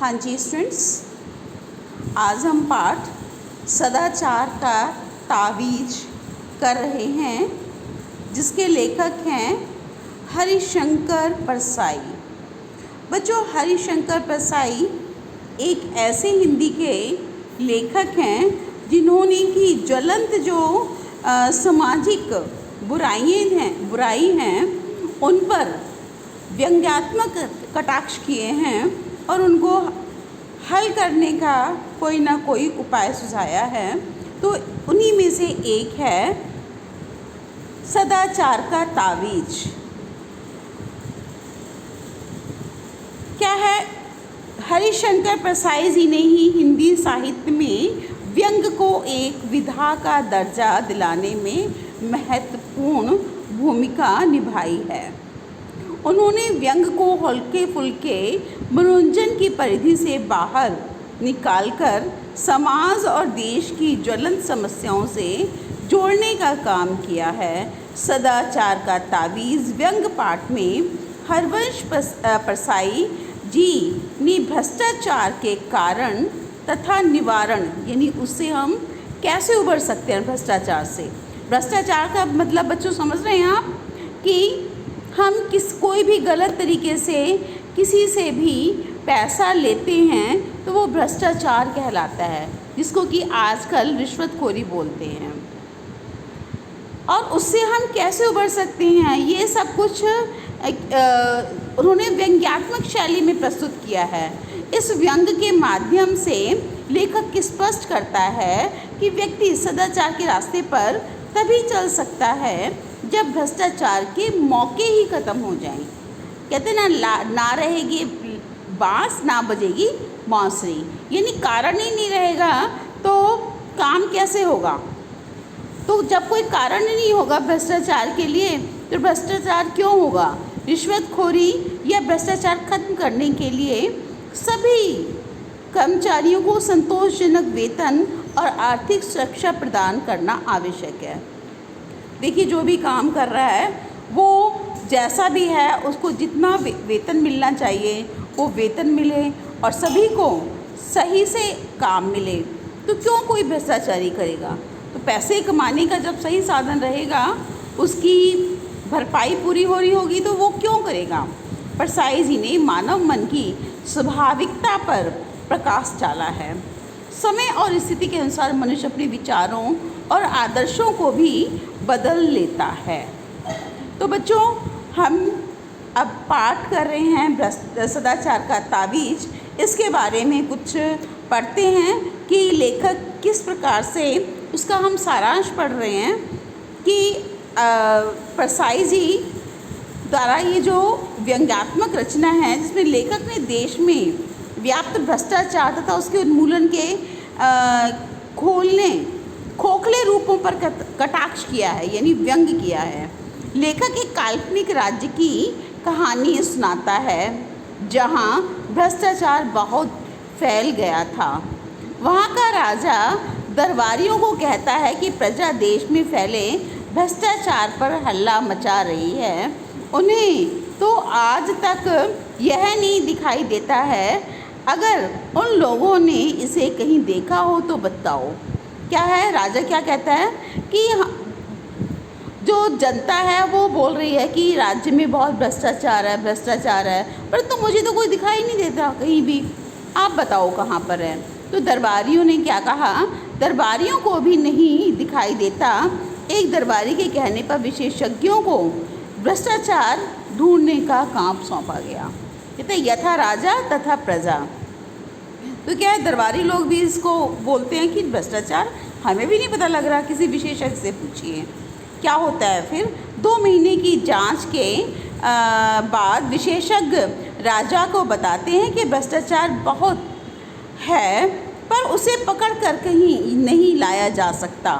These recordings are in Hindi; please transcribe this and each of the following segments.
हाँ जी स्टूडेंट्स, आज हम पाठ सदाचार का तावीज़ कर रहे हैं, जिसके लेखक हैं हरिशंकर परसाई। बच्चों, हरिशंकर परसाई एक ऐसे हिंदी के लेखक हैं जिन्होंने की ज्वलंत जो सामाजिक बुराई हैं उन पर व्यंग्यात्मक कटाक्ष किए हैं और उनको हल करने का कोई ना कोई उपाय सुझाया है। तो उन्हीं में से एक है सदाचार का तावीज़। क्या है? हरिशंकर परसाई जी ने ही हिंदी साहित्य में व्यंग को एक विधा का दर्जा दिलाने में महत्वपूर्ण भूमिका निभाई है। उन्होंने व्यंग को हल्के फुल्के मनोरंजन की परिधि से बाहर निकालकर समाज और देश की ज्वलंत समस्याओं से जोड़ने का काम किया है। सदाचार का तावीज़ व्यंग पाठ में हरिवंश परसाई जी ने भ्रष्टाचार के कारण तथा निवारण, यानी उससे हम कैसे उबर सकते हैं भ्रष्टाचार से। भ्रष्टाचार का मतलब बच्चों समझ रहे हैं आप कि हम कोई भी गलत तरीके से किसी से भी पैसा लेते हैं तो वो भ्रष्टाचार कहलाता है, जिसको कि आजकल रिश्वतखोरी बोलते हैं। और उससे हम कैसे उबर सकते हैं, ये सब कुछ उन्होंने व्यंग्यात्मक शैली में प्रस्तुत किया है। इस व्यंग के माध्यम से लेखक स्पष्ट करता है कि व्यक्ति सदाचार के रास्ते पर तभी चल सकता है जब भ्रष्टाचार के मौके ही ख़त्म हो जाएं। कहते ना रहेगी बांस ना बजेगी बांसुरी, यानी कारण ही नहीं रहेगा तो काम कैसे होगा। तो जब कोई कारण ही नहीं होगा भ्रष्टाचार के लिए तो भ्रष्टाचार क्यों होगा। रिश्वतखोरी या भ्रष्टाचार खत्म करने के लिए सभी कर्मचारियों को संतोषजनक वेतन और आर्थिक सुरक्षा प्रदान करना आवश्यक है। देखिए, जो भी काम कर रहा है वो जैसा भी है उसको जितना वेतन मिलना चाहिए वो वेतन मिले और सभी को सही से काम मिले। तो क्यों कोई भ्रष्टाचारी करेगा। तो पैसे कमाने का जब सही साधन रहेगा, उसकी भरपाई पूरी हो रही होगी तो वो क्यों करेगा। परसाई जी ने मानव मन की स्वाभाविकता पर प्रकाश डाला है। समय और स्थिति के अनुसार मनुष्य अपने विचारों और आदर्शों को भी बदल लेता है। तो बच्चों, हम अब पाठ कर रहे हैं सदाचार का तावीज़। इसके बारे में कुछ पढ़ते हैं कि लेखक किस प्रकार से, उसका हम सारांश पढ़ रहे हैं कि परसाई जी द्वारा ये जो व्यंग्यात्मक रचना है जिसमें लेखक ने देश में व्याप्त भ्रष्टाचार तथा उसके उन्मूलन के खोखले रूपों पर कटाक्ष किया है, यानी व्यंग किया है। लेखक एक काल्पनिक राज्य की कहानी सुनाता है जहां भ्रष्टाचार बहुत फैल गया था। वहां का राजा दरबारियों को कहता है कि प्रजा देश में फैले भ्रष्टाचार पर हल्ला मचा रही है। उन्हें तो आज तक यह नहीं दिखाई देता है। अगर उन लोगों ने इसे कहीं देखा हो तो बताओ। क्या है, राजा क्या कहता है कि जो जनता है वो बोल रही है कि राज्य में बहुत भ्रष्टाचार है, परंतु मुझे तो कोई दिखाई नहीं देता कहीं भी, आप बताओ कहाँ पर है। तो दरबारियों ने क्या कहा, दरबारियों को भी नहीं दिखाई देता। एक दरबारी के कहने पर विशेषज्ञों को भ्रष्टाचार ढूंढने का काम सौंपा गया। कहते यथा राजा तथा प्रजा। तो क्या है, दरबारी लोग भी इसको बोलते हैं कि भ्रष्टाचार, हमें भी नहीं पता लग रहा, किसी विशेषज्ञ से पूछिए। क्या होता है फिर 2 महीने की जांच के बाद विशेषज्ञ राजा को बताते हैं कि भ्रष्टाचार बहुत है पर उसे पकड़ कर कहीं नहीं लाया जा सकता,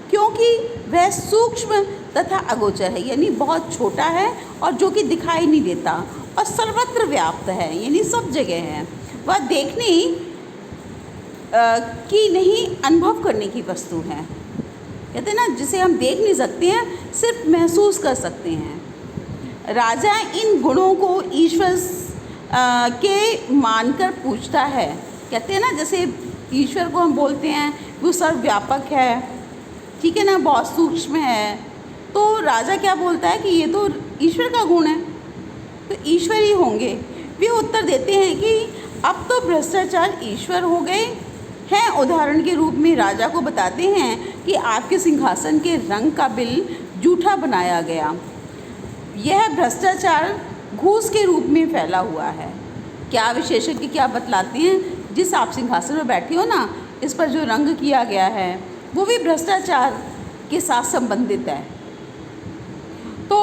क्योंकि वह सूक्ष्म तथा अगोचर है, यानी बहुत छोटा है और जो कि दिखाई नहीं देता, और सर्वत्र व्याप्त है, यानी सब जगह है। वह देखने की नहीं, अनुभव करने की वस्तु है। कहते हैं ना, जिसे हम देख नहीं सकते हैं, सिर्फ महसूस कर सकते हैं। राजा इन गुणों को ईश्वर के मानकर पूछता है। कहते हैं ना, जैसे ईश्वर को हम बोलते हैं वो सर्वव्यापक है, ठीक है ना, बहुत सूक्ष्म है। तो राजा क्या बोलता है कि ये तो ईश्वर का गुण है, तो ईश्वर ही होंगे। वे उत्तर देते हैं कि अब तो भ्रष्टाचार ईश्वर हो गए हैं। उदाहरण के रूप में राजा को बताते हैं कि आपके सिंहासन के रंग का बिल जूठा बनाया गया। यह भ्रष्टाचार घूस के रूप में फैला हुआ है। क्या विशेषज्ञ क्या बतलाते हैं, जिस आप सिंहासन में बैठे हो ना, इस पर जो रंग किया गया है वो भी भ्रष्टाचार के साथ संबंधित है। तो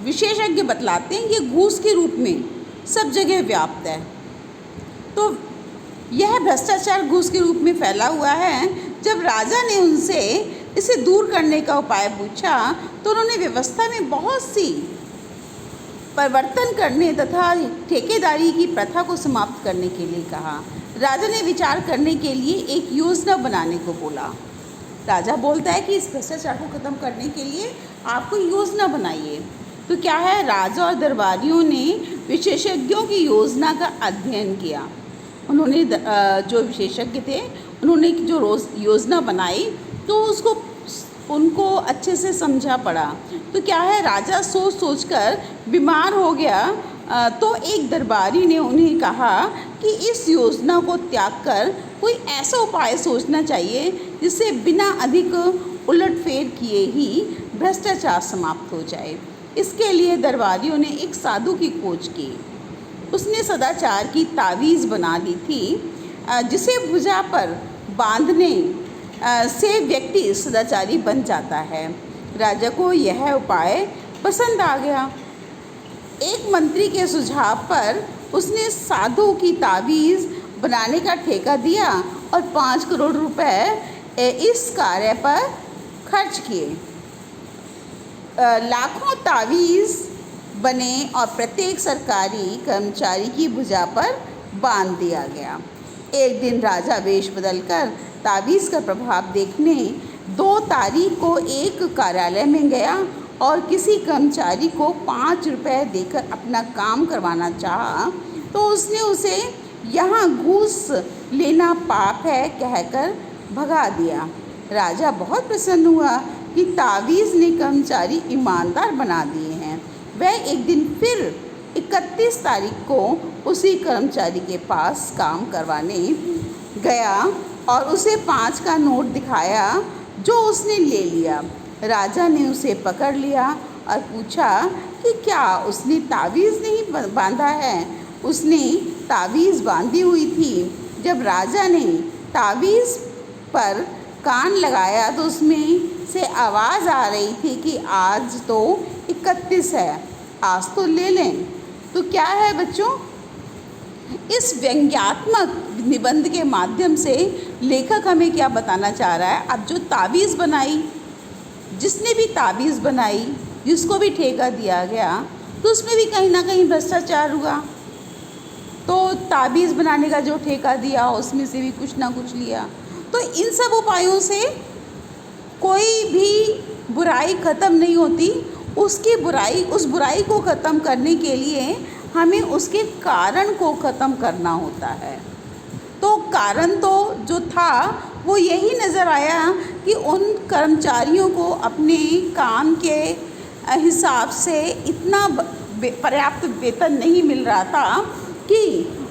विशेषज्ञ बतलाते हैं ये घूस के रूप में सब जगह व्याप्त है। तो यह भ्रष्टाचार घूस के रूप में फैला हुआ है। जब राजा ने उनसे इसे दूर करने का उपाय पूछा तो उन्होंने व्यवस्था में बहुत सी परिवर्तन करने तथा ठेकेदारी की प्रथा को समाप्त करने के लिए कहा। राजा ने विचार करने के लिए एक योजना बनाने को बोला। राजा बोलता है कि इस भ्रष्टाचार को ख़त्म करने के लिए आपको योजना बनाइए। तो क्या है, राजा और दरबारियों ने विशेषज्ञों की योजना का अध्ययन किया। उन्होंने जो विशेषज्ञ थे उन्होंने जो योजना बनाई तो उनको अच्छे से समझा पड़ा। तो क्या है, राजा सोच कर बीमार हो गया। तो एक दरबारी ने उन्हें कहा कि इस योजना को त्याग कर कोई ऐसा उपाय सोचना चाहिए जिससे बिना अधिक उलटफेर किए ही भ्रष्टाचार समाप्त हो जाए। इसके लिए दरबारियों ने एक साधु की खोज की। उसने सदाचार की तावीज़ बना ली थी, जिसे भुजा पर बांधने से व्यक्ति सदाचारी बन जाता है। राजा को यह उपाय पसंद आ गया। एक मंत्री के सुझाव पर उसने साधु की तावीज़ बनाने का ठेका दिया और 5 करोड़ रुपए इस कार्य पर खर्च किए। लाखों तावीज़ बने और प्रत्येक सरकारी कर्मचारी की भुजा पर बांध दिया गया। एक दिन राजा वेश बदलकर तावीज़ का प्रभाव देखने 2 तारीख को एक कार्यालय में गया और किसी कर्मचारी को 5 रुपए देकर अपना काम करवाना चाहा। तो उसने उसे यहाँ घूस लेना पाप है कहकर भगा दिया। राजा बहुत प्रसन्न हुआ कि तावीज़ ने कर्मचारी ईमानदार बना दिए हैं। वह एक दिन फिर 31 तारीख को उसी कर्मचारी के पास काम करवाने गया और उसे 5 का नोट दिखाया जो उसने ले लिया। राजा ने उसे पकड़ लिया और पूछा कि क्या उसने तावीज़ नहीं बांधा है। उसने तावीज़ बांधी हुई थी। जब राजा ने तावीज़ पर कान लगाया तो उसमें से आवाज़ आ रही थी कि आज तो 31 है, आज तो ले लें। तो क्या है बच्चों, इस व्यंग्यात्मक निबंध के माध्यम से लेखक हमें क्या बताना चाह रहा है। अब जो तावीज़ बनाई, जिसने भी तावीज़ बनाई, जिसको भी ठेका दिया गया, तो उसमें भी कहीं ना कहीं भ्रष्टाचार हुआ। तो तावीज़ बनाने का जो ठेका दिया उसमें से भी कुछ ना कुछ लिया। तो इन सब उपायों से कोई भी बुराई ख़त्म नहीं होती। उस बुराई को ख़त्म करने के लिए हमें उसके कारण को ख़त्म करना होता है। तो कारण तो जो था वो यही नज़र आया कि उन कर्मचारियों को अपने काम के हिसाब से इतना पर्याप्त वेतन नहीं मिल रहा था कि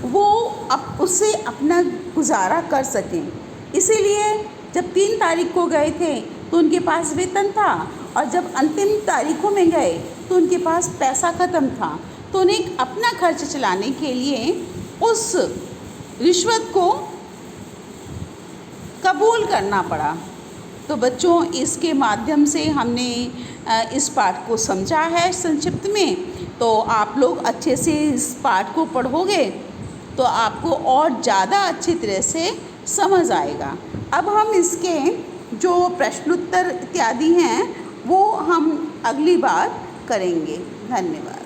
वो अब उससे अपना गुजारा कर सकें। इसीलिए जब 3 तारीख को गए थे तो उनके पास वेतन था और जब अंतिम तारीखों में गए तो उनके पास पैसा ख़त्म था। तो उन्हें अपना खर्च चलाने के लिए उस रिश्वत को कबूल करना पड़ा। तो बच्चों, इसके माध्यम से हमने इस पाठ को समझा है संक्षिप्त में। तो आप लोग अच्छे से इस पाठ को पढ़ोगे तो आपको और ज़्यादा अच्छी तरह से समझ आएगा। अब हम इसके जो प्रश्नोत्तर इत्यादि हैं वो हम अगली बार करेंगे। धन्यवाद।